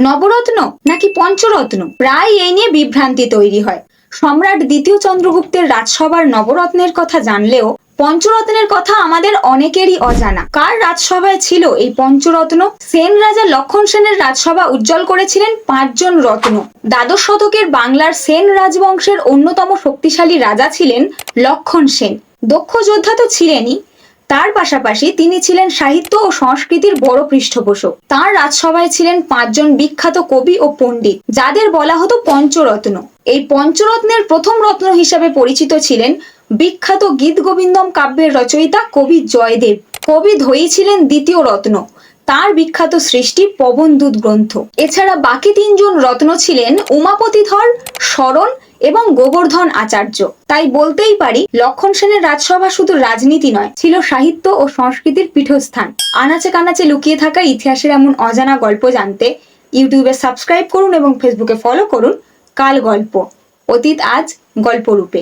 নবরত্ন নাকি পঞ্চরত্ন, প্রায় এই নিয়ে বিভ্রান্তি তৈরি হয়। সম্রাট দ্বিতীয় চন্দ্রগুপ্তের রাজসভার নবরত্নের কথা জানলেও পঞ্চরত্নের কথা আমাদের অনেকেরই অজানা। কার রাজসভায় ছিল এই পঞ্চরত্ন? সেন রাজা লক্ষণ সেনের রাজসভা উজ্জ্বল করেছিলেন 5 জন রত্ন। দ্বাদশ শতকের বাংলার সেন রাজবংশের অন্যতম শক্তিশালী রাজা ছিলেন লক্ষণ সেন। দক্ষ যোদ্ধা তো ছিলেনই, তার পাশাপাশি তিনি ছিলেন সাহিত্য ও সংস্কৃতির বড় পৃষ্ঠপোষক। তার রাজসভায় ছিলেন 5 জন বিখ্যাত কবি ও পণ্ডিত, যাদের বলা হতো পঞ্চরত্ন। এই পঞ্চরত্নের প্রথম রত্ন হিসাবে পরিচিত ছিলেন বিখ্যাত গীত গোবিন্দম কাব্যের রচয়িতা কবি জয়দেব। কবি ধৈ ছিলেন দ্বিতীয় রত্ন, তার বিখ্যাত সৃষ্টি পবনদূত গ্রন্থ। এছাড়া বাকি 3 জন রত্ন ছিলেন উমাপতিধর, শরণ এবং গোবর্ধন আচার্য। তাই বলতেই পারি লক্ষণ সেনের রাজসভা শুধু রাজনীতি নয়, ছিল সাহিত্য ও সংস্কৃতির পীঠস্থান। আনাচে কানাচে লুকিয়ে থাকা ইতিহাসের এমন অজানা গল্প জানতে ইউটিউবে সাবস্ক্রাইব করুন এবং ফেসবুকে ফলো করুন কাল গল্প, অতীত আজ গল্পরূপে।